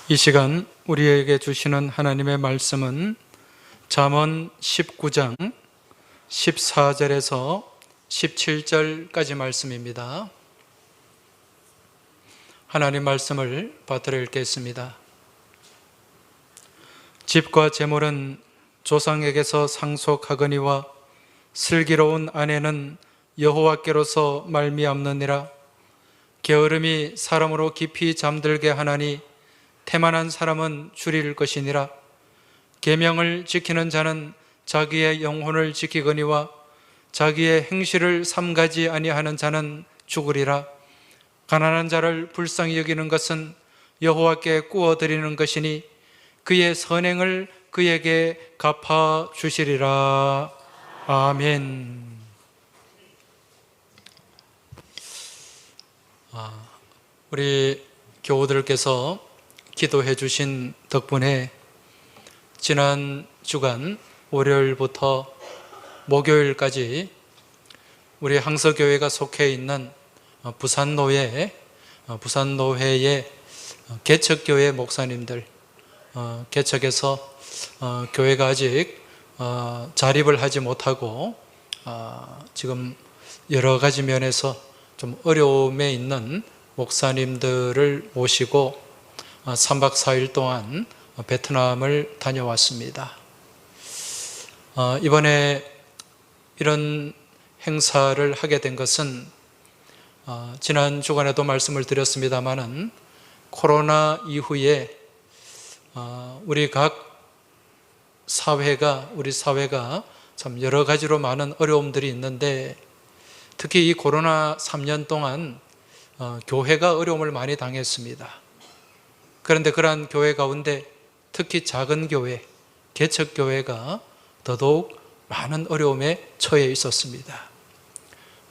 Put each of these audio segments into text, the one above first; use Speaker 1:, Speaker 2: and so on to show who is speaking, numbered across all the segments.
Speaker 1: 이 시간 우리에게 주시는 하나님의 말씀은 잠언 19장 14절에서 17절까지 말씀입니다. 하나님 말씀을 받들어 읽겠습니다. 집과 재물은 조상에게서 상속하거니와 슬기로운 아내는 여호와께로서 말미암느니라. 게으름이 사람으로 깊이 잠들게 하나니 태만한 사람은 줄일 것이니라. 계명을 지키는 자는 자기의 영혼을 지키거니와 자기의 행실을 삼가지 아니하는 자는 죽으리라. 가난한 자를 불쌍히 여기는 것은 여호와께 구워드리는 것이니 그의 선행을 그에게 갚아 주시리라. 아멘. 우리 교우들께서 기도해 주신 덕분에 지난 주간 월요일부터 목요일까지 우리 항서교회가 속해 있는 부산노회의 개척교회 목사님들, 개척에서 교회가 아직 자립을 하지 못하고 지금 여러 가지 면에서 좀 어려움에 있는 목사님들을 모시고 3박 4일 동안 베트남을 다녀왔습니다. 이번에 이런 행사를 하게 된 것은 지난 주간에도 말씀을 드렸습니다마는 코로나 이후에 우리 사회가 참 여러 가지로 많은 어려움들이 있는데 특히 이 코로나 3년 동안 교회가 어려움을 많이 당했습니다. 그런데 그러한 교회 가운데 특히 작은 교회, 개척교회가 더더욱 많은 어려움에 처해 있었습니다.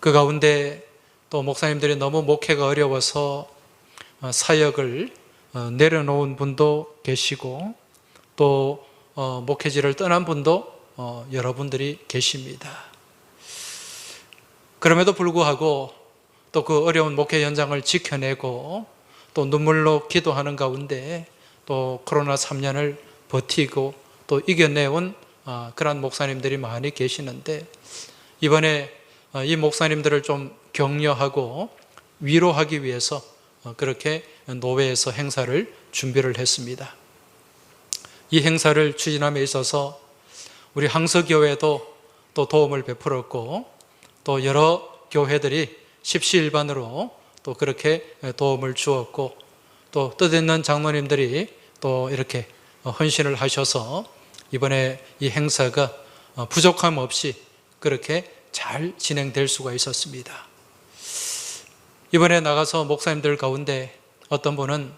Speaker 1: 그 가운데 또 목사님들이 너무 목회가 어려워서 사역을 내려놓은 분도 계시고 또 목회지를 떠난 분도 여러분들이 계십니다. 그럼에도 불구하고 또 그 어려운 목회 현장을 지켜내고 또 눈물로 기도하는 가운데 또 코로나 3년을 버티고 또 이겨내온 그런 목사님들이 많이 계시는데 이번에 이 목사님들을 좀 격려하고 위로하기 위해서 그렇게 노회에서 행사를 준비를 했습니다. 이 행사를 추진함에 있어서 우리 항서교회도 또 도움을 베풀었고 또 여러 교회들이 십시일반으로 또 그렇게 도움을 주었고 또 뜻있는 장로님들이 또 이렇게 헌신을 하셔서 이번에 이 행사가 부족함 없이 그렇게 잘 진행될 수가 있었습니다. 이번에 나가서 목사님들 가운데 어떤 분은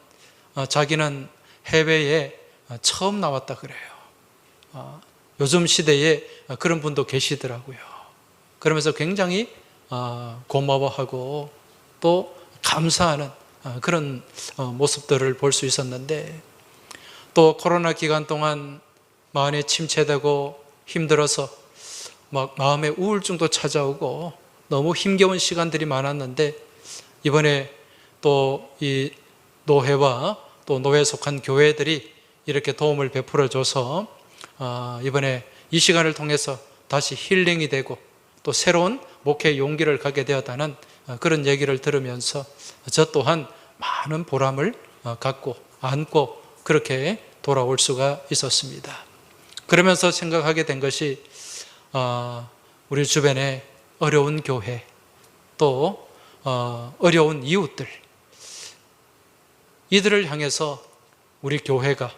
Speaker 1: 자기는 해외에 처음 나왔다 그래요. 요즘 시대에 그런 분도 계시더라고요. 그러면서 굉장히 고마워하고 또 감사하는 그런 모습들을 볼 수 있었는데 또 코로나 기간 동안 마음이 침체되고 힘들어서 막 마음의 우울증도 찾아오고 너무 힘겨운 시간들이 많았는데 이번에 또 이 노회와 또 노회에 속한 교회들이 이렇게 도움을 베풀어줘서 이번에 이 시간을 통해서 다시 힐링이 되고 또 새로운 목회의 용기를 갖게 되었다는 그런 얘기를 들으면서 저 또한 많은 보람을 갖고 안고 그렇게 돌아올 수가 있었습니다. 그러면서 생각하게 된 것이 우리 주변에 어려운 교회 또 어려운 이웃들 이들을 향해서 우리 교회가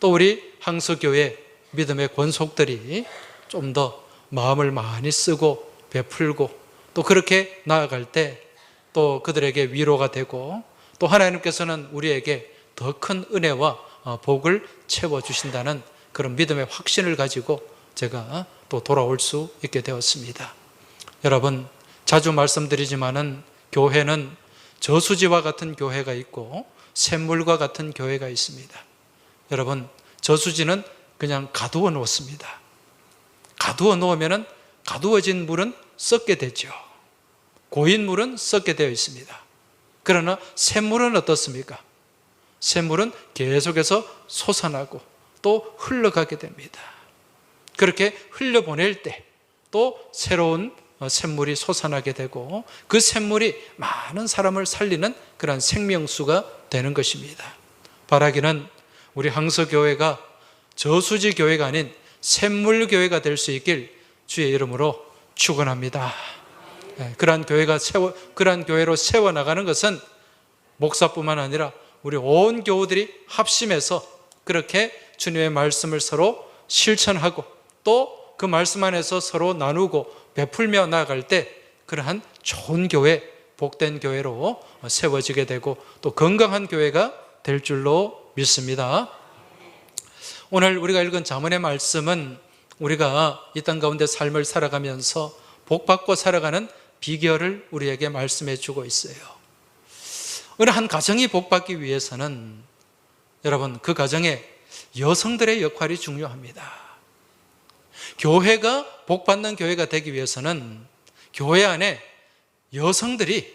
Speaker 1: 또 우리 항서교회 믿음의 권속들이 좀 더 마음을 많이 쓰고 베풀고 또 그렇게 나아갈 때 또 그들에게 위로가 되고 또 하나님께서는 우리에게 더 큰 은혜와 복을 채워주신다는 그런 믿음의 확신을 가지고 제가 또 돌아올 수 있게 되었습니다. 여러분, 자주 말씀드리지만은 교회는 저수지와 같은 교회가 있고 샘물과 같은 교회가 있습니다. 여러분, 저수지는 그냥 가두어 놓습니다. 가두어 놓으면 가두어진 물은 썩게 되죠. 고인 물은 썩게 되어 있습니다. 그러나 샘물은 어떻습니까? 샘물은 계속해서 솟아나고 또 흘러가게 됩니다. 그렇게 흘려보낼 때 또 새로운 샘물이 솟아나게 되고 그 샘물이 많은 사람을 살리는 그런 생명수가 되는 것입니다. 바라기는 우리 항서교회가 저수지 교회가 아닌 샘물 교회가 될 수 있길 주의 이름으로 축원합니다. 그러한 교회로 세워나가는 것은 목사뿐만 아니라 우리 온 교우들이 합심해서 그렇게 주님의 말씀을 서로 실천하고 또 그 말씀 안에서 서로 나누고 베풀며 나아갈 때 그러한 좋은 교회, 복된 교회로 세워지게 되고 또 건강한 교회가 될 줄로 믿습니다. 오늘 우리가 읽은 잠언의 말씀은 우리가 이 땅 가운데 삶을 살아가면서 복받고 살아가는 비결을 우리에게 말씀해 주고 있어요. 어느 한 가정이 복받기 위해서는 여러분 그 가정에 여성들의 역할이 중요합니다. 교회가 복받는 교회가 되기 위해서는 교회 안에 여성들이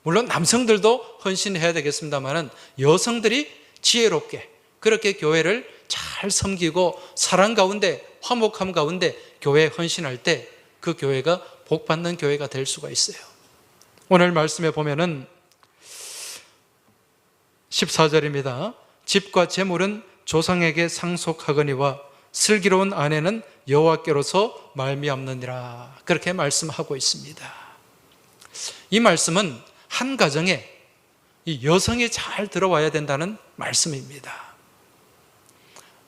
Speaker 1: 물론 남성들도 헌신해야 되겠습니다만 여성들이 지혜롭게 그렇게 교회를 잘 섬기고 사랑 가운데 화목함 가운데 교회에 헌신할 때 그 교회가 복받는 교회가 될 수가 있어요. 오늘 말씀에 보면은 14절입니다. 집과 재물은 조상에게 상속하거니와 슬기로운 아내는 여호와께로서 말미암느니라. 그렇게 말씀하고 있습니다. 이 말씀은 한 가정에 이 여성이 잘 들어와야 된다는 말씀입니다.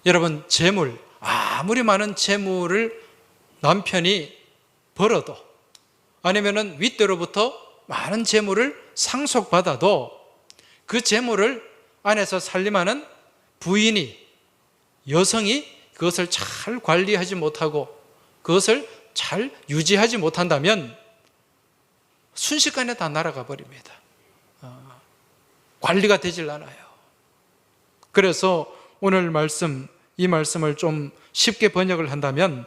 Speaker 1: 여러분, 재물, 아무리 많은 재물을 남편이 벌어도 아니면은 윗대로부터 많은 재물을 상속받아도 그 재물을 안에서 살림하는 부인이, 여성이 그것을 잘 관리하지 못하고 그것을 잘 유지하지 못한다면 순식간에 다 날아가 버립니다. 관리가 되질 않아요. 그래서 오늘 말씀, 이 말씀을 좀 쉽게 번역을 한다면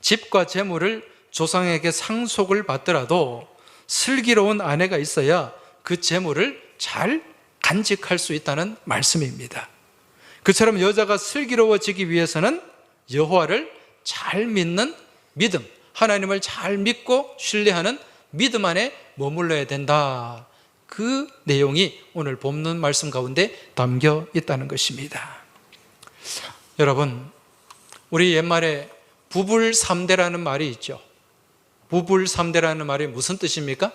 Speaker 1: 집과 재물을 조상에게 상속을 받더라도 슬기로운 아내가 있어야 그 재물을 잘 간직할 수 있다는 말씀입니다. 그처럼 여자가 슬기로워지기 위해서는 여호와를 잘 믿는 믿음, 하나님을 잘 믿고 신뢰하는 믿음 안에 머물러야 된다. 그 내용이 오늘 본문 말씀 가운데 담겨 있다는 것입니다. 여러분, 우리 옛말에 부불삼대라는 말이 있죠. 부불삼대라는 말이 무슨 뜻입니까?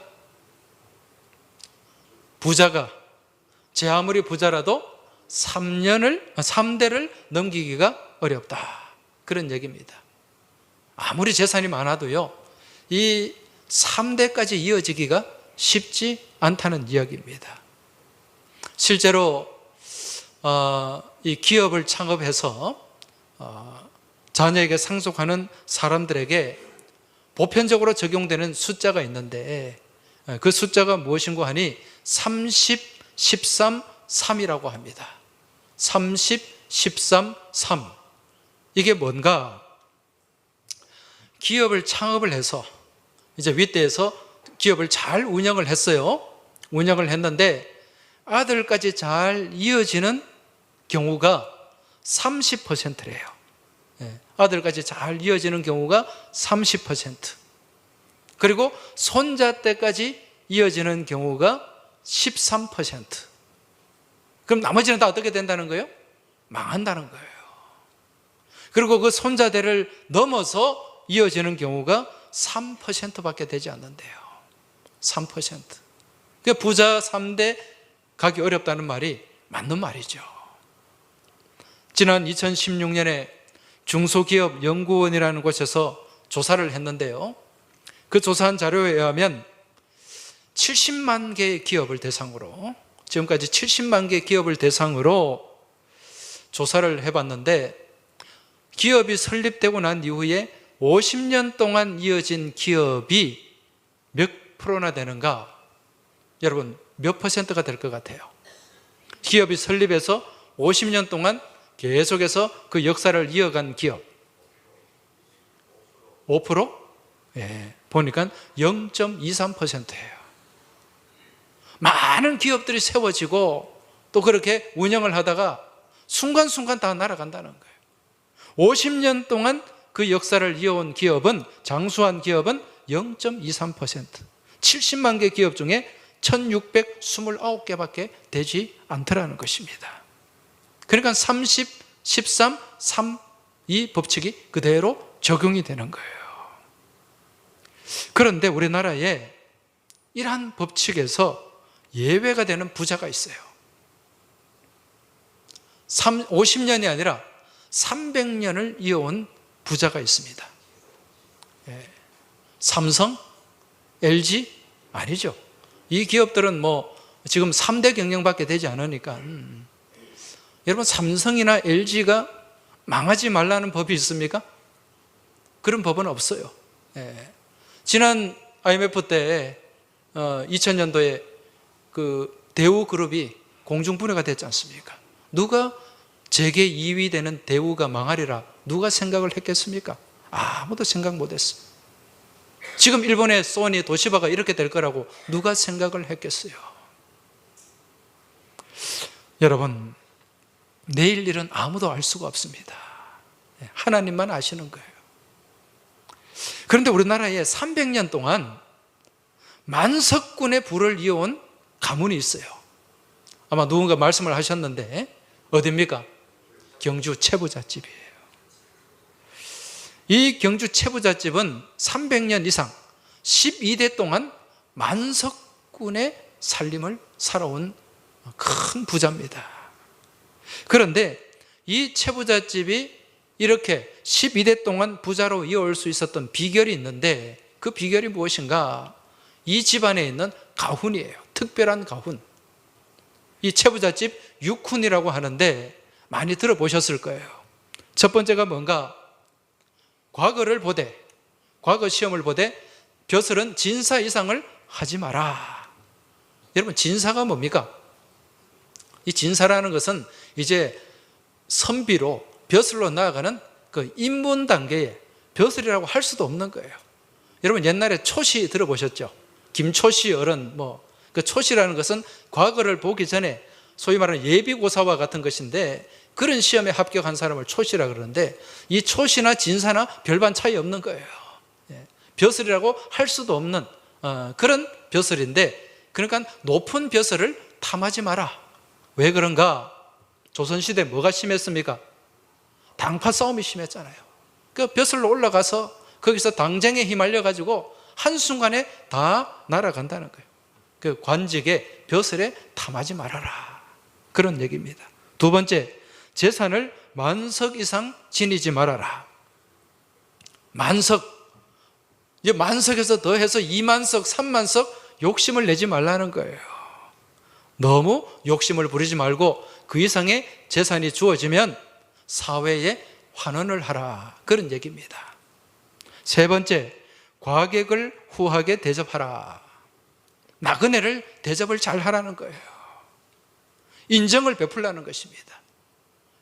Speaker 1: 부자가 제 아무리 부자라도 3대를 넘기기가 어렵다. 그런 얘기입니다. 아무리 재산이 많아도요, 이 3대까지 이어지기가 쉽지 않다는 이야기입니다. 실제로 이 기업을 창업해서 자녀에게 상속하는 사람들에게 보편적으로 적용되는 숫자가 있는데 그 숫자가 무엇인고 하니 30, 13, 3이라고 합니다. 30, 13, 3. 이게 뭔가? 기업을 창업을 해서 이제 윗대에서 기업을 잘 운영을 했어요. 운영을 했는데 아들까지 잘 이어지는 경우가 30%래요. 아들까지 잘 이어지는 경우가 30%. 그리고 손자 때까지 이어지는 경우가 13%. 그럼 나머지는 다 어떻게 된다는 거예요? 망한다는 거예요. 그리고 그 손자대를 넘어서 이어지는 경우가 3%밖에 되지 않는데요. 3%. 그 부자 3대 가기 어렵다는 말이 맞는 말이죠. 지난 2016년에 중소기업연구원이라는 곳에서 조사를 했는데요. 그 조사한 자료에 의하면 70만 개의 기업을 대상으로, 지금까지 70만 개의 기업을 대상으로 조사를 해봤는데 기업이 설립되고 난 이후에 50년 동안 이어진 기업이 몇 프로나 되는가? 여러분, 몇 퍼센트가 될 것 같아요? 기업이 설립해서 50년 동안 계속해서 그 역사를 이어간 기업 5%? 예, 보니까 0.23%예요. 많은 기업들이 세워지고 또 그렇게 운영을 하다가 순간순간 다 날아간다는 거예요. 50년 동안 그 역사를 이어온 기업은, 장수한 기업은 0.23%, 70만 개 기업 중에 1629개밖에 되지 않더라는 것입니다. 그러니까 30, 13, 3, 이 법칙이 그대로 적용이 되는 거예요. 그런데 우리나라에 이러한 법칙에서 예외가 되는 부자가 있어요. 50년이 아니라 300년을 이어온 부자가 있습니다. 삼성, LG 아니죠. 이 기업들은 지금 3대 경영밖에 되지 않으니까 여러분, 삼성이나 LG가 망하지 말라는 법이 있습니까? 그런 법은 없어요. 지난 IMF 때 2000년도에 그 대우그룹이 공중분해가 됐지 않습니까? 누가 세계 2위 되는 대우가 망하리라 누가 생각을 했겠습니까? 아무도 생각 못했어요. 지금 일본의 소니, 도시바가 이렇게 될 거라고 누가 생각을 했겠어요? 여러분, 내일 일은 아무도 알 수가 없습니다. 하나님만 아시는 거예요. 그런데 우리나라에 300년 동안 만석군의 부를 이어온 가문이 있어요. 아마 누군가 말씀을 하셨는데 어디입니까? 경주 채부잣집이에요. 이 경주 채부잣집은 300년 이상 12대 동안 만석군의 살림을 살아온 큰 부자입니다. 그런데 이 채부잣집이 이렇게 12대 동안 부자로 이어올 수 있었던 비결이 있는데 그 비결이 무엇인가? 이 집안에 있는 가훈이에요. 특별한 가훈. 이 채부잣집 육훈이라고 하는데 많이 들어보셨을 거예요. 첫 번째가 뭔가? 과거를 보되, 과거 시험을 보되 벼슬은 진사 이상을 하지 마라. 여러분, 진사가 뭡니까? 이 진사라는 것은 이제 선비로 벼슬로 나아가는 그 입문 단계에 벼슬이라고 할 수도 없는 거예요. 여러분, 옛날에 초시 들어보셨죠? 김초시 어른, 그 초시라는 것은 과거를 보기 전에 소위 말하는 예비고사와 같은 것인데 그런 시험에 합격한 사람을 초시라 그러는데 이 초시나 진사나 별반 차이 없는 거예요. 벼슬이라고 할 수도 없는 그런 벼슬인데, 그러니까 높은 벼슬을 탐하지 마라. 왜 그런가? 조선시대 뭐가 심했습니까? 당파 싸움이 심했잖아요. 그 벼슬로 올라가서 거기서 당쟁에 휘말려가지고 한순간에 다 날아간다는 거예요. 그 관직에 벼슬에 탐하지 말아라. 그런 얘기입니다. 두 번째, 재산을 만석 이상 지니지 말아라. 만석, 이제 만석에서 더해서 2만석, 3만석 욕심을 내지 말라는 거예요. 너무 욕심을 부리지 말고 그 이상의 재산이 주어지면 사회에 환원을 하라. 그런 얘기입니다. 세 번째, 과객을 후하게 대접하라. 나그네를 대접을 잘 하라는 거예요. 인정을 베풀라는 것입니다.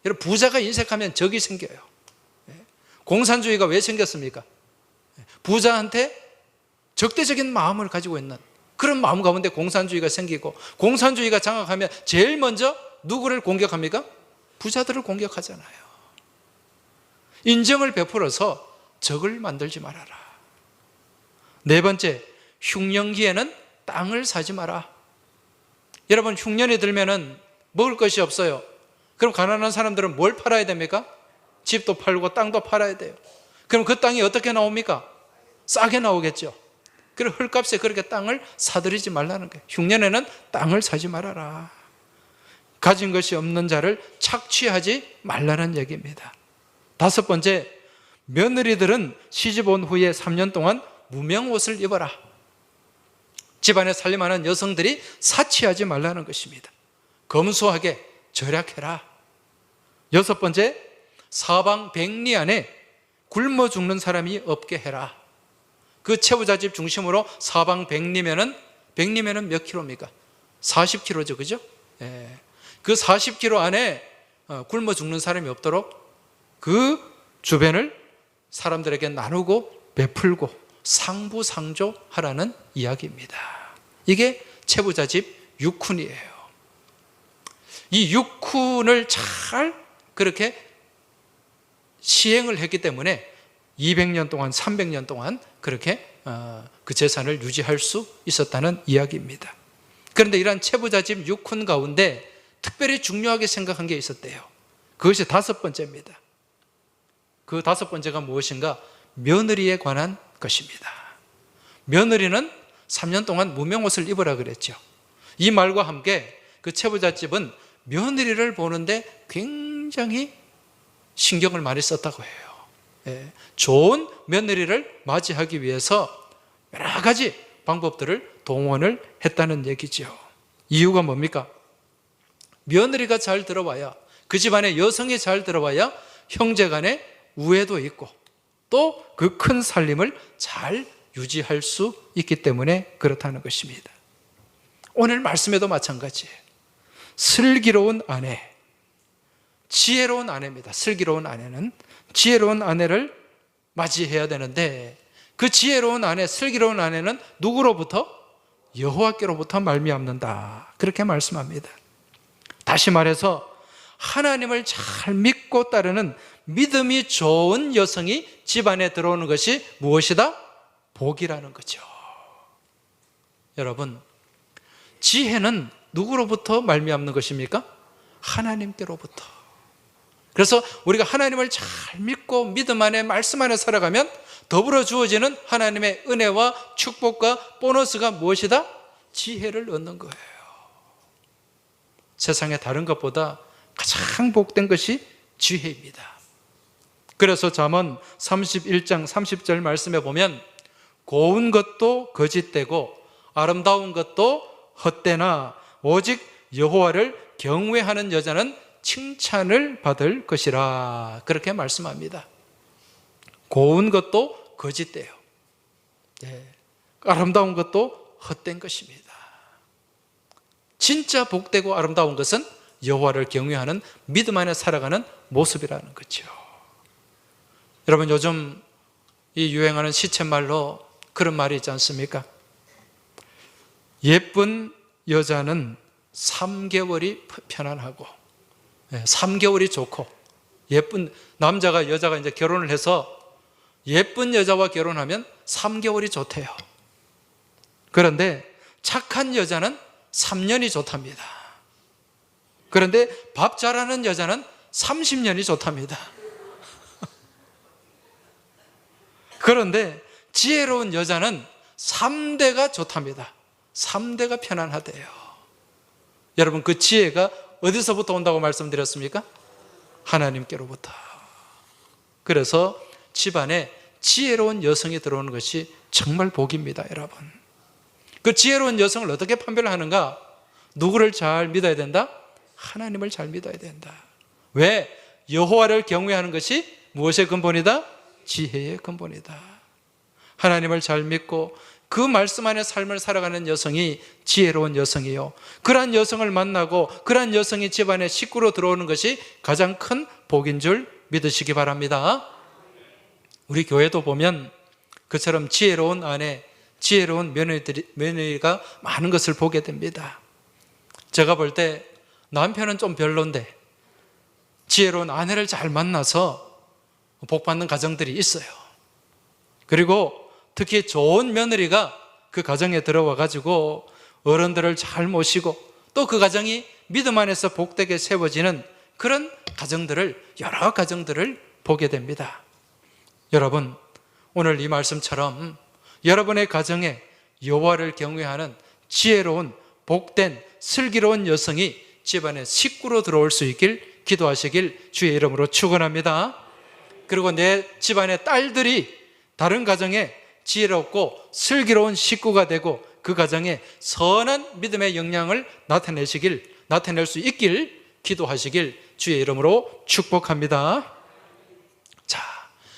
Speaker 1: 여러분, 부자가 인색하면 적이 생겨요. 공산주의가 왜 생겼습니까? 부자한테 적대적인 마음을 가지고 있는 그런 마음 가운데 공산주의가 생기고, 공산주의가 장악하면 제일 먼저 누구를 공격합니까? 부자들을 공격하잖아요. 인정을 베풀어서 적을 만들지 말아라. 네 번째, 흉년기에는 땅을 사지 마라. 여러분, 흉년이 들면은 먹을 것이 없어요. 그럼 가난한 사람들은 뭘 팔아야 됩니까? 집도 팔고 땅도 팔아야 돼요. 그럼 그 땅이 어떻게 나옵니까? 싸게 나오겠죠. 그럼 헐값에 그렇게 땅을 사들이지 말라는 거예요. 흉년에는 땅을 사지 말아라. 가진 것이 없는 자를 착취하지 말라는 얘기입니다. 다섯 번째, 며느리들은 시집 온 후에 3년 동안 무명옷을 입어라. 집안에 살림하는 여성들이 사치하지 말라는 것입니다. 검소하게 절약해라. 여섯 번째, 사방 백리 안에 굶어 죽는 사람이 없게 해라. 그 채부잣집 중심으로 사방 백리면은 몇 킬로입니까? 40킬로죠, 그죠? 그 40킬로 안에 굶어 죽는 사람이 없도록 그 주변을 사람들에게 나누고 베풀고 상부상조하라는 이야기입니다. 이게 채부잣집 육훈이에요. 이 육훈을 잘 그렇게 시행을 했기 때문에 200년 동안 300년 동안 그렇게 그 재산을 유지할 수 있었다는 이야기입니다. 그런데 이러한 채부자집 육훈 가운데 특별히 중요하게 생각한 게 있었대요. 그것이 5번째입니다. 그 5번째가 무엇인가? 며느리에 관한 것입니다. 며느리는 3년 동안 무명옷을 입으라 그랬죠. 이 말과 함께 그 채부자집은 며느리를 보는데 굉장히 신경을 많이 썼다고 해요. 예, 좋은 며느리를 맞이하기 위해서 여러 가지 방법들을 동원을 했다는 얘기죠. 이유가 뭡니까? 며느리가 잘 들어와야, 그 집안의 여성이 잘 들어와야 형제 간의 우애도 있고 또 그 큰 살림을 잘 유지할 수 있기 때문에 그렇다는 것입니다. 오늘 말씀에도 마찬가지예요. 슬기로운 아내, 지혜로운 아내입니다. 슬기로운 아내는 지혜로운 아내를 맞이해야 되는데 그 지혜로운 아내, 슬기로운 아내는 누구로부터? 여호와께로부터 말미암는다. 그렇게 말씀합니다. 다시 말해서 하나님을 잘 믿고 따르는 믿음이 좋은 여성이 집안에 들어오는 것이 무엇이다? 복이라는 거죠. 여러분, 지혜는 누구로부터 말미암는 것입니까? 하나님께로부터. 그래서 우리가 하나님을 잘 믿고 믿음 안에 말씀 안에 살아가면 더불어 주어지는 하나님의 은혜와 축복과 보너스가 무엇이다? 지혜를 얻는 거예요. 세상의 다른 것보다 가장 복된 것이 지혜입니다. 그래서 잠언 31장 30절 말씀에 보면 고운 것도 거짓되고 아름다운 것도 헛되나 오직 여호와를 경외하는 여자는 칭찬을 받을 것이라. 그렇게 말씀합니다. 고운 것도 거짓돼요. 네. 아름다운 것도 헛된 것입니다. 진짜 복되고 아름다운 것은 여호와를 경외하는 믿음 안에 살아가는 모습이라는 거죠. 여러분, 요즘 이 유행하는 시쳇말로 그런 말이 있지 않습니까? 예쁜 여자는 3개월이 편안하고 3개월이 좋고, 예쁜 남자가 여자가 이제 결혼을 해서 예쁜 여자와 결혼하면 3개월이 좋대요. 그런데 착한 여자는 3년이 좋답니다. 그런데 밥 잘하는 여자는 30년이 좋답니다. 그런데 지혜로운 여자는 3대가 좋답니다. 3대가 편안하대요. 여러분, 그 지혜가 어디서부터 온다고 말씀드렸습니까? 하나님께로부터. 그래서 집안에 지혜로운 여성이 들어오는 것이 정말 복입니다, 여러분. 그 지혜로운 여성을 어떻게 판별을 하는가? 누구를 잘 믿어야 된다? 하나님을 잘 믿어야 된다. 왜? 여호와를 경외하는 것이 무엇의 근본이다? 지혜의 근본이다. 하나님을 잘 믿고 그 말씀 안에 삶을 살아가는 여성이 지혜로운 여성이요, 그러한 여성을 만나고 그러한 여성이 집안에 식구로 들어오는 것이 가장 큰 복인 줄 믿으시기 바랍니다. 우리 교회도 보면 그처럼 지혜로운 아내, 지혜로운 며느리가 많은 것을 보게 됩니다. 제가 볼 때 남편은 좀 별론데 지혜로운 아내를 잘 만나서 복받는 가정들이 있어요. 그리고 특히 좋은 며느리가 그 가정에 들어와 가지고 어른들을 잘 모시고 또 그 가정이 믿음 안에서 복되게 세워지는 그런 가정들을, 여러 가정들을 보게 됩니다. 여러분, 오늘 이 말씀처럼 여러분의 가정에 여호와를 경외하는 지혜로운 복된 슬기로운 여성이 집안에 식구로 들어올 수 있길 기도하시길 주의 이름으로 축원합니다. 그리고 내 집안의 딸들이 다른 가정에 지혜롭고 슬기로운 식구가 되고 그 가정에 선한 믿음의 영향을 나타낼 수 있길 기도하시길 주의 이름으로 축복합니다. 자,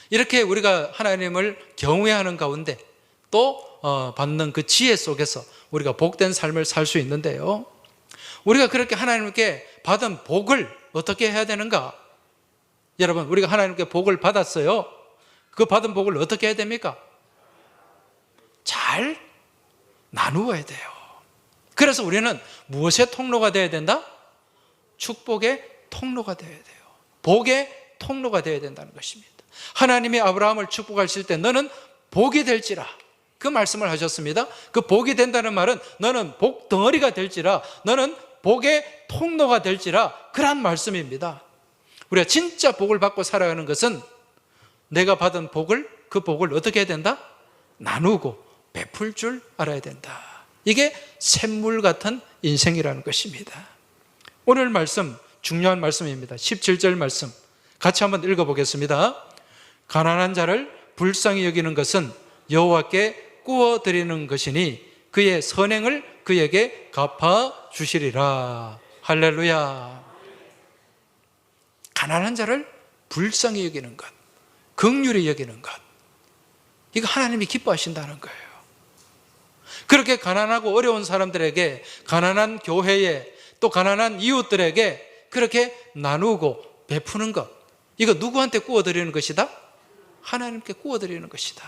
Speaker 1: 이렇게 우리가 하나님을 경외하는 가운데 또 받는 그 지혜 속에서 우리가 복된 삶을 살 수 있는데요, 우리가 그렇게 하나님께 받은 복을 어떻게 해야 되는가? 여러분, 우리가 하나님께 복을 받았어요. 그 받은 복을 어떻게 해야 됩니까? 잘 나누어야 돼요. 그래서 우리는 무엇의 통로가 되어야 된다? 축복의 통로가 되어야 돼요. 복의 통로가 되어야 된다는 것입니다. 하나님이 아브라함을 축복하실 때 너는 복이 될지라, 그 말씀을 하셨습니다. 그 복이 된다는 말은 너는 복 덩어리가 될지라, 너는 복의 통로가 될지라, 그런 말씀입니다. 우리가 진짜 복을 받고 살아가는 것은 내가 받은 복을, 그 복을 어떻게 해야 된다? 나누고 베풀 줄 알아야 된다. 이게 샘물 같은 인생이라는 것입니다. 오늘 말씀 중요한 말씀입니다. 17절 말씀 같이 한번 읽어보겠습니다. 가난한 자를 불쌍히 여기는 것은 여호와께 구워드리는 것이니 그의 선행을 그에게 갚아주시리라. 할렐루야. 가난한 자를 불쌍히 여기는 것, 긍휼히 여기는 것, 이거 하나님이 기뻐하신다는 거예요. 그렇게 가난하고 어려운 사람들에게, 가난한 교회에, 또 가난한 이웃들에게 그렇게 나누고 베푸는 것, 이거 누구한테 구워드리는 것이다? 하나님께 구워드리는 것이다.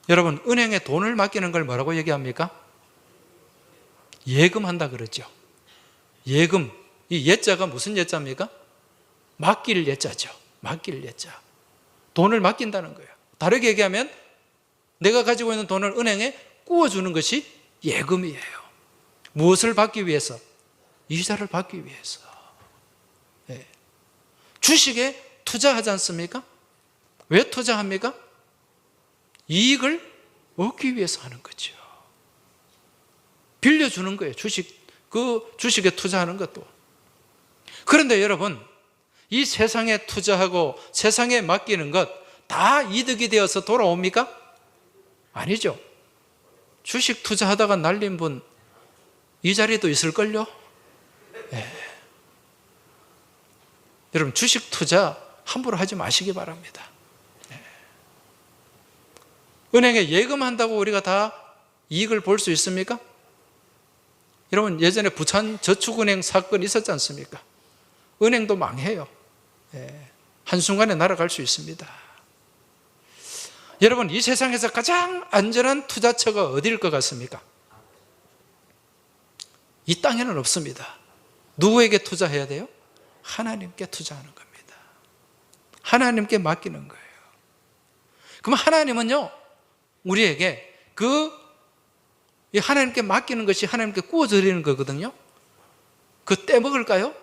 Speaker 1: 여러분, 은행에 돈을 맡기는 걸 뭐라고 얘기합니까? 예금한다 그러죠. 예금, 이 예자가 무슨 예자입니까? 맡길 예자죠. 맡길 예자. 돈을 맡긴다는 거예요. 다르게 얘기하면 내가 가지고 있는 돈을 은행에 구워주는 것이 예금이에요. 무엇을 받기 위해서? 이자를 받기 위해서. 네. 주식에 투자하지 않습니까? 왜 투자합니까? 이익을 얻기 위해서 하는 거죠. 빌려주는 거예요. 그 주식에 투자하는 것도. 그런데 여러분, 이 세상에 투자하고 세상에 맡기는 것 다 이득이 되어서 돌아옵니까? 아니죠. 주식 투자하다가 날린 분 이 자리도 있을걸요? 네. 여러분, 주식 투자 함부로 하지 마시기 바랍니다. 네. 은행에 예금한다고 우리가 다 이익을 볼 수 있습니까? 여러분, 예전에 부산저축은행 사건 있었지 않습니까? 은행도 망해요. 네. 한순간에 날아갈 수 있습니다. 여러분, 이 세상에서 가장 안전한 투자처가 어디일 것 같습니까? 이 땅에는 없습니다. 누구에게 투자해야 돼요? 하나님께 투자하는 겁니다. 하나님께 맡기는 거예요. 그럼 하나님은요, 우리에게 하나님께 맡기는 것이 하나님께 구워드리는 거거든요. 그 떼먹을까요?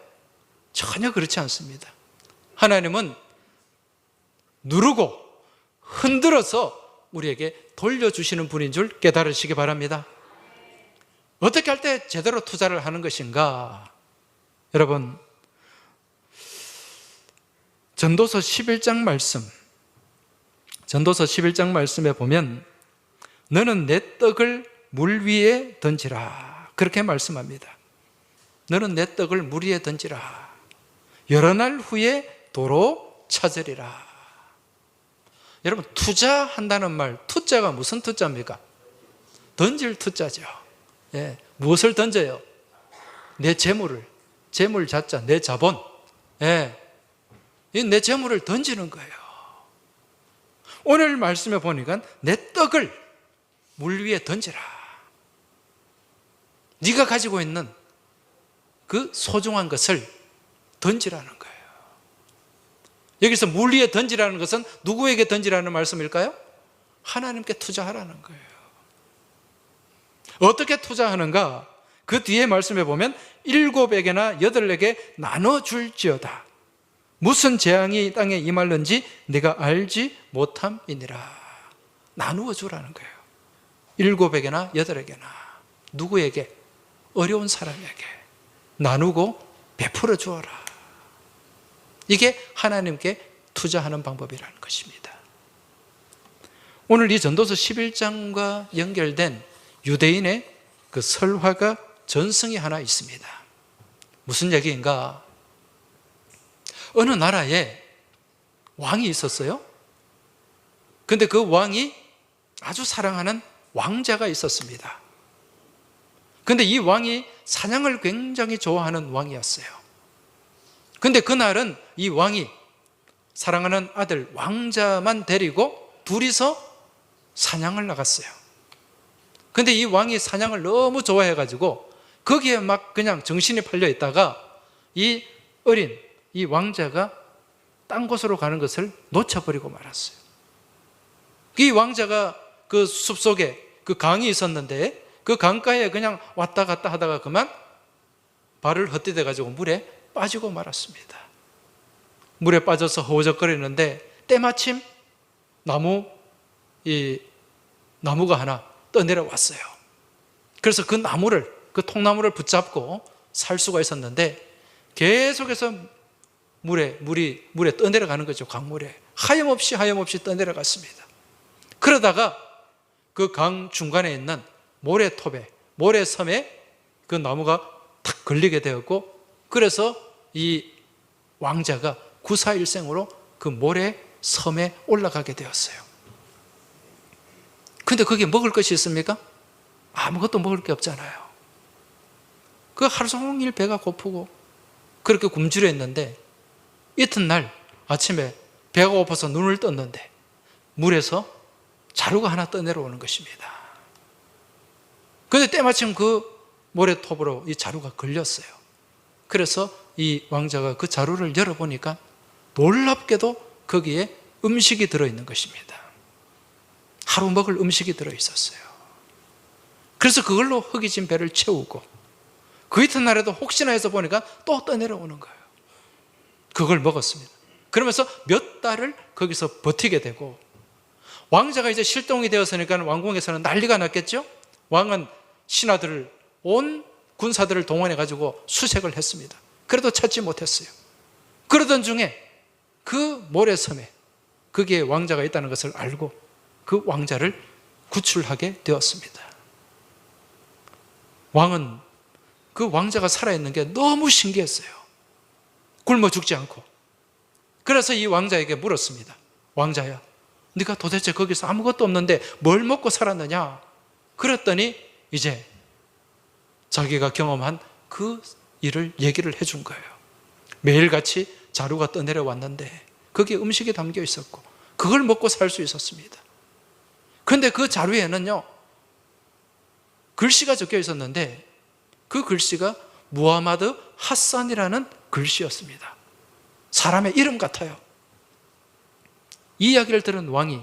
Speaker 1: 전혀 그렇지 않습니다. 하나님은 누르고 흔들어서 우리에게 돌려주시는 분인 줄 깨달으시기 바랍니다. 어떻게 할 때 제대로 투자를 하는 것인가? 여러분, 전도서 11장 말씀에 보면 너는 내 떡을 물 위에 던지라, 그렇게 말씀합니다. 너는 내 떡을 물 위에 던지라. 여러 날 후에 도로 찾으리라. 여러분, 투자한다는 말, 투자가 무슨 투자입니까? 던질 투자죠. 예, 무엇을 던져요? 내 재물을, 재물 자자, 내 자본, 예, 내 재물을 던지는 거예요. 오늘 말씀에 보니까 내 떡을 물 위에 던지라. 네가 가지고 있는 그 소중한 것을 던지라는 거예요. 여기서 물 위에 던지라는 것은 누구에게 던지라는 말씀일까요? 하나님께 투자하라는 거예요. 어떻게 투자하는가? 그 뒤에 말씀해 보면 7에게나 8에게 나눠줄지어다. 무슨 재앙이 땅에 임할는지 내가 알지 못함이니라. 나누어 주라는 거예요. 7에게나 8에게나. 누구에게? 어려운 사람에게 나누고 베풀어 주어라. 이게 하나님께 투자하는 방법이라는 것입니다. 오늘 이 전도서 11장과 연결된 유대인의 그 설화가 전승이 하나 있습니다. 무슨 얘기인가? 어느 나라에 왕이 있었어요. 근데 그 왕이 아주 사랑하는 왕자가 있었습니다. 근데 이 왕이 사냥을 굉장히 좋아하는 왕이었어요. 근데 그날은 이 왕이 사랑하는 아들 왕자만 데리고 둘이서 사냥을 나갔어요. 근데 이 왕이 사냥을 너무 좋아해가지고 거기에 막 그냥 정신이 팔려 있다가 이 어린 이 왕자가 딴 곳으로 가는 것을 놓쳐버리고 말았어요. 이 왕자가 그 숲속에 그 강이 있었는데 그 강가에 그냥 왔다 갔다 하다가 그만 발을 헛디뎌 가지고 물에 빠지고 말았습니다. 물에 빠져서 허우적거리는데 때마침 나무가 하나 떠내려왔어요. 그래서 그 나무를, 그 통나무를 붙잡고 살 수가 있었는데 계속해서 물에 떠내려가는 거죠. 강물에 하염없이 떠내려갔습니다. 그러다가 그 강 중간에 있는 모래톱에, 모래섬에 그 나무가 탁 걸리게 되었고, 그래서 이 왕자가 구사일생으로 그 모래섬에 올라가게 되었어요. 근데 거기에 먹을 것이 있습니까? 아무것도 먹을 게 없잖아요. 그 하루 종일 배가 고프고 그렇게 굶주렸는데 이튿날 아침에 배가 고파서 눈을 떴는데 물에서 자루가 하나 떠내려오는 것입니다. 그런데 때마침 그 모래톱으로 이 자루가 걸렸어요. 그래서 이 왕자가 그 자루를 열어보니까 놀랍게도 거기에 음식이 들어있는 것입니다. 하루 먹을 음식이 들어있었어요. 그래서 그걸로 허기진 배를 채우고 그 이튿날에도 혹시나 해서 보니까 또 떠내려오는 거예요. 그걸 먹었습니다. 그러면서 몇 달을 거기서 버티게 되고, 왕자가 이제 실종이 되었으니까 왕궁에서는 난리가 났겠죠. 왕은 신하들을, 온 군사들을 동원해 가지고 수색을 했습니다. 그래도 찾지 못했어요. 그러던 중에 그 모래섬에 거기에 왕자가 있다는 것을 알고 그 왕자를 구출하게 되었습니다. 왕은 그 왕자가 살아있는 게 너무 신기했어요. 굶어 죽지 않고. 그래서 이 왕자에게 물었습니다. 왕자야, 네가 도대체 거기서 아무것도 없는데 뭘 먹고 살았느냐? 그랬더니 이제 자기가 경험한 그 일을 얘기를 해준 거예요. 매일같이 자루가 떠내려왔는데 거기에 음식이 담겨 있었고 그걸 먹고 살 수 있었습니다. 그런데 그 자루에는요, 글씨가 적혀 있었는데 그 글씨가 무하마드 하산이라는 글씨였습니다. 사람의 이름 같아요. 이 이야기를 들은 왕이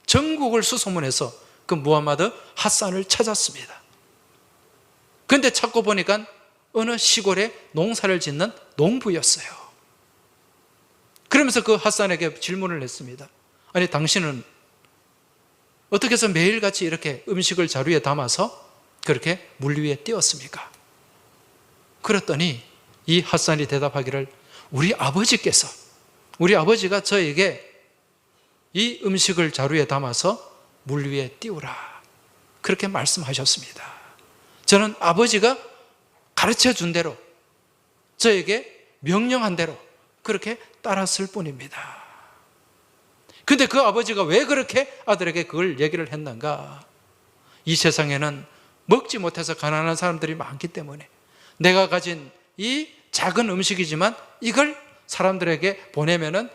Speaker 1: 전국을 수소문해서 그 무하마드 하산을 찾았습니다. 그런데 찾고 보니까 어느 시골에 농사를 짓는 농부였어요. 그러면서 그 하산에게 질문을 했습니다. 아니, 당신은 어떻게 해서 매일같이 이렇게 음식을 자루에 담아서 그렇게 물 위에 띄웠습니까? 그랬더니 이 하산이 대답하기를, 우리 아버지가 저에게 이 음식을 자루에 담아서 물 위에 띄우라, 그렇게 말씀하셨습니다. 저는 아버지가 가르쳐 준 대로, 저에게 명령한 대로 그렇게 따랐을 뿐입니다. 근데 그 아버지가 왜 그렇게 아들에게 그걸 얘기를 했는가? 이 세상에는 먹지 못해서 가난한 사람들이 많기 때문에 내가 가진 이 작은 음식이지만 이걸 사람들에게 보내면은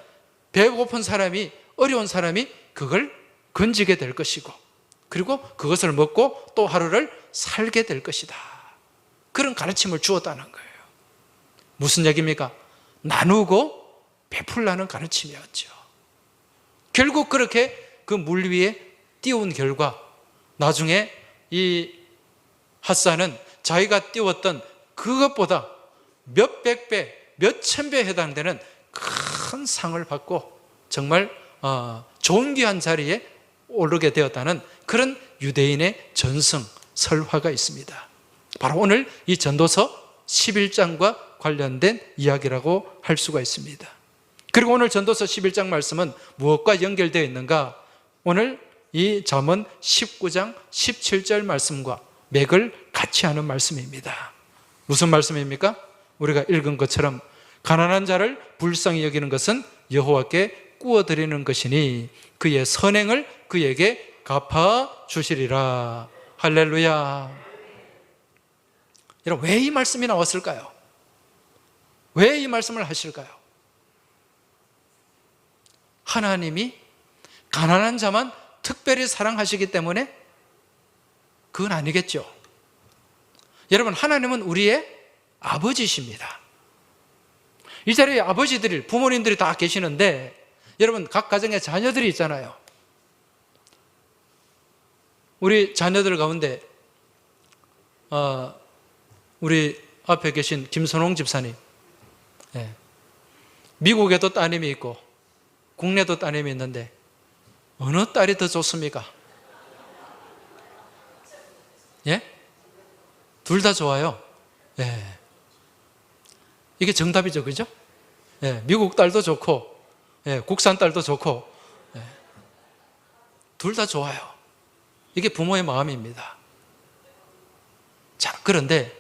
Speaker 1: 배고픈 사람이, 어려운 사람이 그걸 건지게 될 것이고, 그리고 그것을 먹고 또 하루를 살게 될 것이다, 그런 가르침을 주었다는 거예요. 무슨 얘기입니까? 나누고 베풀라는 가르침이었죠. 결국 그렇게 그 물 위에 띄운 결과 나중에 이 핫산은 자기가 띄웠던 그것보다 몇백 배, 몇천 배에 해당되는 큰 상을 받고 정말 존귀한 자리에 오르게 되었다는 그런 유대인의 전승, 설화가 있습니다. 바로 오늘 이 전도서 11장과 관련된 이야기라고 할 수가 있습니다. 그리고 오늘 전도서 11장 말씀은 무엇과 연결되어 있는가? 오늘 이 잠언 19장 17절 말씀과 맥을 같이 하는 말씀입니다. 무슨 말씀입니까? 우리가 읽은 것처럼 가난한 자를 불쌍히 여기는 것은 여호와께 구워드리는 것이니 그의 선행을 그에게 갚아주시리라. 할렐루야. 여러분, 왜 이 말씀이 나왔을까요? 왜 이 말씀을 하실까요? 하나님이 가난한 자만 특별히 사랑하시기 때문에? 그건 아니겠죠. 여러분, 하나님은 우리의 아버지십니다. 이 자리에 아버지들이, 부모님들이 다 계시는데 여러분, 각 가정에 자녀들이 있잖아요. 우리 자녀들 가운데 우리 앞에 계신 김선홍 집사님, 미국에도 따님이 있고 국내도 따님이 있는데 어느 딸이 더 좋습니까? 예? 둘 다 좋아요. 예. 이게 정답이죠, 그죠? 예, 미국 딸도 좋고, 예, 국산 딸도 좋고, 예. 둘 다 좋아요. 이게 부모의 마음입니다. 자, 그런데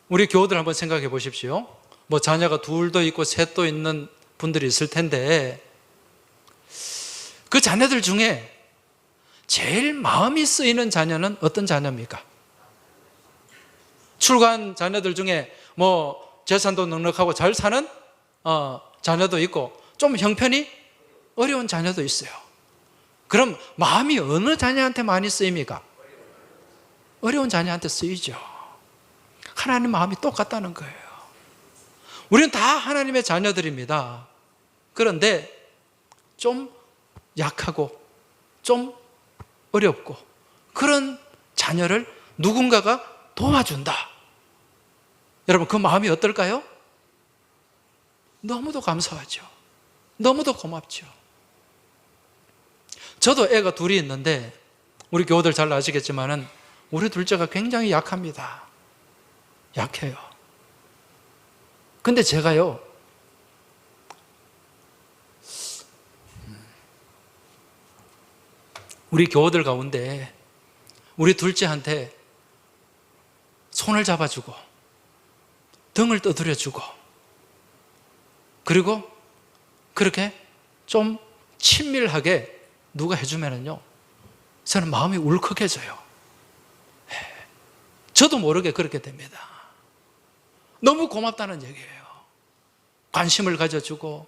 Speaker 1: 우리 교우들 한번 생각해 보십시오. 뭐 자녀가 둘도 있고 셋도 있는 분들이 있을 텐데 그 자녀들 중에 제일 마음이 쓰이는 자녀는 어떤 자녀입니까? 출가한 자녀들 중에 뭐 재산도 넉넉하고 잘 사는 자녀도 있고 좀 형편이 어려운 자녀도 있어요. 그럼 마음이 어느 자녀한테 많이 쓰입니까? 어려운 자녀한테 쓰이죠. 하나님 마음이 똑같다는 거예요. 우리는 다 하나님의 자녀들입니다. 그런데 좀 약하고 좀 어렵고 그런 자녀를 누군가가 도와준다. 여러분, 그 마음이 어떨까요? 너무도 감사하죠. 너무도 고맙죠. 저도 애가 둘이 있는데 우리 교우들 잘 아시겠지만은 우리 둘째가 굉장히 약합니다. 약해요. 근데 제가요, 우리 교우들 가운데 우리 둘째한테 손을 잡아주고 등을 떠들여주고 그리고 그렇게 좀 친밀하게 누가 해주면은요, 저는 마음이 울컥해져요. 저도 모르게 그렇게 됩니다. 너무 고맙다는 얘기예요. 관심을 가져주고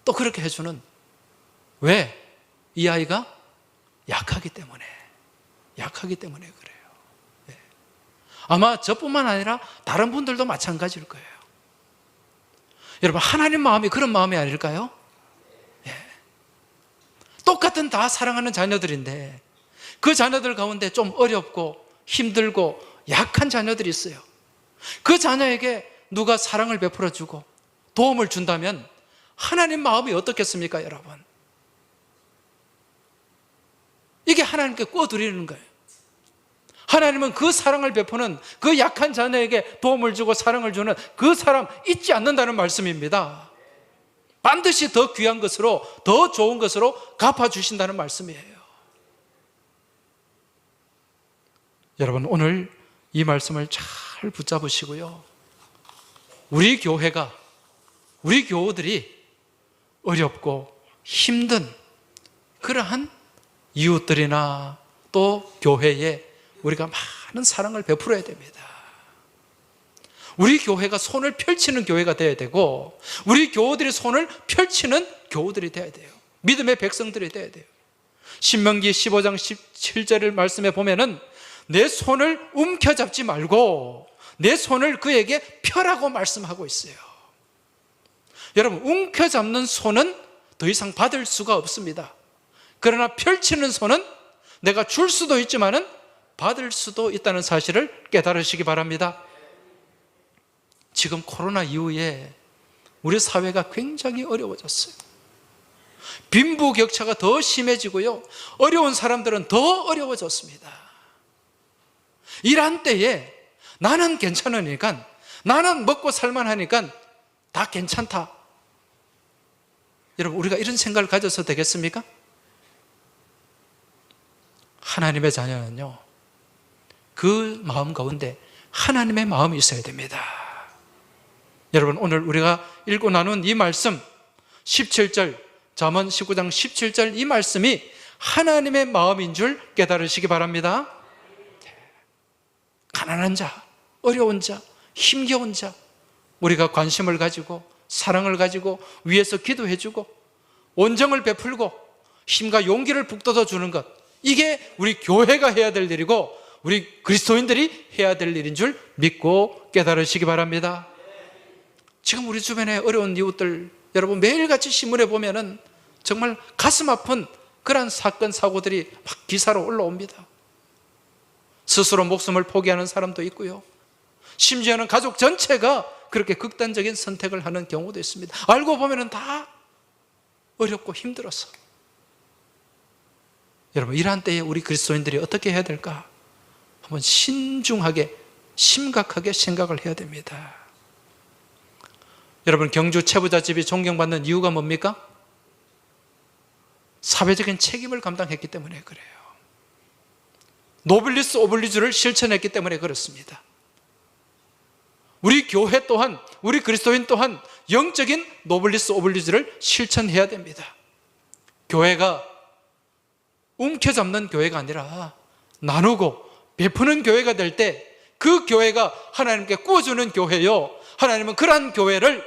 Speaker 1: 또 그렇게 해주는, 왜? 이 아이가 약하기 때문에 그래요. 아마 저뿐만 아니라 다른 분들도 마찬가지일 거예요. 여러분, 하나님 마음이 그런 마음이 아닐까요? 똑같은 다 사랑하는 자녀들인데 그 자녀들 가운데 좀 어렵고 힘들고 약한 자녀들이 있어요. 그 자녀에게 누가 사랑을 베풀어주고 도움을 준다면 하나님 마음이 어떻겠습니까, 여러분? 이게 하나님께 꿔드리는 거예요. 하나님은 그 사랑을 베푸는 그 약한 자녀에게 도움을 주고 사랑을 주는 그 사람 잊지 않는다는 말씀입니다. 반드시 더 귀한 것으로, 더 좋은 것으로 갚아주신다는 말씀이에요. 여러분, 오늘 이 말씀을 잘 붙잡으시고요, 우리 교회가, 우리 교우들이 어렵고 힘든 그러한 이웃들이나 또 교회에 우리가 많은 사랑을 베풀어야 됩니다. 우리 교회가 손을 펼치는 교회가 되어야 되고 우리 교우들이 손을 펼치는 교우들이 되어야 돼요. 믿음의 백성들이 되어야 돼요. 신명기 15장 17절을 말씀해 보면은 내 손을 움켜잡지 말고 내 손을 그에게 펴라고 말씀하고 있어요. 여러분, 움켜잡는 손은 더 이상 받을 수가 없습니다. 그러나 펼치는 손은 내가 줄 수도 있지만은 받을 수도 있다는 사실을 깨달으시기 바랍니다. 지금 코로나 이후에 우리 사회가 굉장히 어려워졌어요. 빈부격차가 더 심해지고요, 어려운 사람들은 더 어려워졌습니다. 이런 때에 나는 괜찮으니까, 나는 먹고 살만하니까 다 괜찮다. 여러분, 우리가 이런 생각을 가져서 되겠습니까? 하나님의 자녀는요, 그 마음 가운데 하나님의 마음이 있어야 됩니다. 여러분, 오늘 우리가 읽고 나눈 이 말씀 17절, 잠언 19장 17절 이 말씀이 하나님의 마음인 줄 깨달으시기 바랍니다. 가난한 자, 어려운 자, 힘겨운 자, 우리가 관심을 가지고 사랑을 가지고 위에서 기도해주고 온정을 베풀고 힘과 용기를 북돋아 주는 것, 이게 우리 교회가 해야 될 일이고 우리 그리스도인들이 해야 될 일인 줄 믿고 깨달으시기 바랍니다. 지금 우리 주변에 어려운 이웃들, 여러분 매일같이 신문에 보면은 정말 가슴 아픈 그러한 사건 사고들이 막 기사로 올라옵니다. 스스로 목숨을 포기하는 사람도 있고요, 심지어는 가족 전체가 그렇게 극단적인 선택을 하는 경우도 있습니다. 알고 보면은 다 어렵고 힘들어서. 여러분, 이러한 때에 우리 그리스도인들이 어떻게 해야 될까? 한번 신중하게, 심각하게 생각을 해야 됩니다. 여러분, 경주 최부잣집이 존경받는 이유가 뭡니까? 사회적인 책임을 감당했기 때문에 그래요. 노블리스 오블리주를 실천했기 때문에 그렇습니다. 우리 교회 또한, 우리 그리스도인 또한 영적인 노블리스 오블리주를 실천해야 됩니다. 교회가 움켜잡는 교회가 아니라 나누고 베푸는 교회가 될 때 그 교회가 하나님께 꾸어주는 교회요, 하나님은 그러한 교회를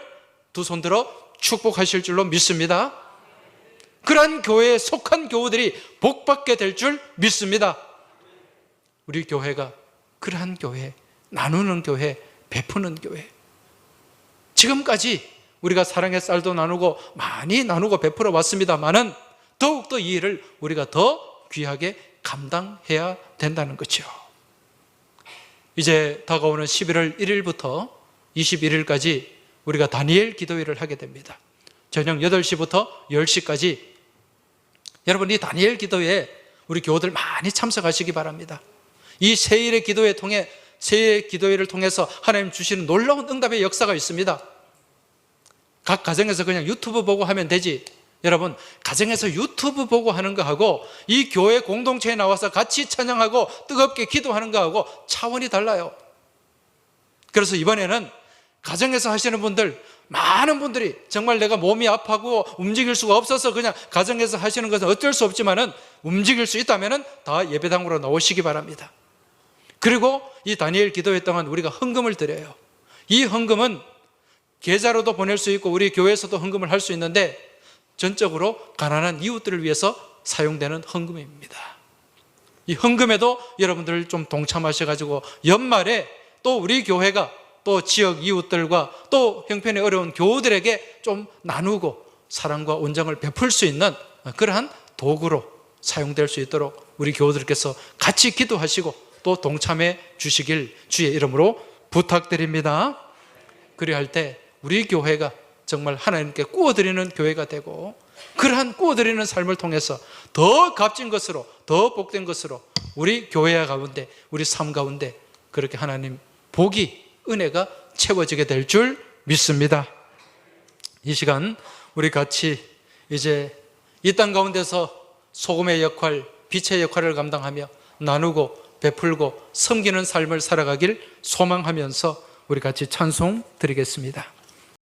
Speaker 1: 두 손 들어 축복하실 줄로 믿습니다. 그러한 교회에 속한 교우들이 복받게 될 줄 믿습니다. 우리 교회가 그러한 교회, 나누는 교회, 베푸는 교회. 지금까지 우리가 사랑의 쌀도 나누고 많이 나누고 베풀어 왔습니다만은 더욱더 이 일을 우리가 더 귀하게 감당해야 된다는 거죠. 이제 다가오는 11월 1일부터 21일까지 우리가 다니엘 기도회를 하게 됩니다. 저녁 8시부터 10시까지 여러분, 이 다니엘 기도회에 우리 교우들 많이 참석하시기 바랍니다. 이 세일의 기도회를 통해서 하나님 주시는 놀라운 응답의 역사가 있습니다. 각 가정에서 그냥 유튜브 보고 하면 되지, 여러분, 가정에서 유튜브 보고 하는 거하고 이 교회 공동체에 나와서 같이 찬양하고 뜨겁게 기도하는 거하고 차원이 달라요. 그래서 이번에는 가정에서 하시는 분들, 많은 분들이 정말 내가 몸이 아파고 움직일 수가 없어서 그냥 가정에서 하시는 것은 어쩔 수 없지만은 움직일 수 있다면은 다 예배당으로 나오시기 바랍니다. 그리고 이 다니엘 기도회 동안 우리가 헌금을 드려요. 이 헌금은 계좌로도 보낼 수 있고 우리 교회에서도 헌금을 할 수 있는데 전적으로 가난한 이웃들을 위해서 사용되는 헌금입니다. 이 헌금에도 여러분들 좀 동참하셔가지고 연말에 또 우리 교회가 또 지역 이웃들과 또 형편이 어려운 교우들에게 좀 나누고 사랑과 온정을 베풀 수 있는 그러한 도구로 사용될 수 있도록 우리 교우들께서 같이 기도하시고 또 동참해 주시길 주의 이름으로 부탁드립니다. 그리할 때 우리 교회가 정말 하나님께 꾸어드리는 교회가 되고 그러한 꾸어드리는 삶을 통해서 더 값진 것으로, 더 복된 것으로 우리 교회 가운데, 우리 삶 가운데 그렇게 하나님 복이, 은혜가 채워지게 될 줄 믿습니다. 이 시간 우리 같이 이제 이 땅 가운데서 소금의 역할, 빛의 역할을 감당하며 나누고 베풀고 섬기는 삶을 살아가길 소망하면서 우리 같이 찬송 드리겠습니다.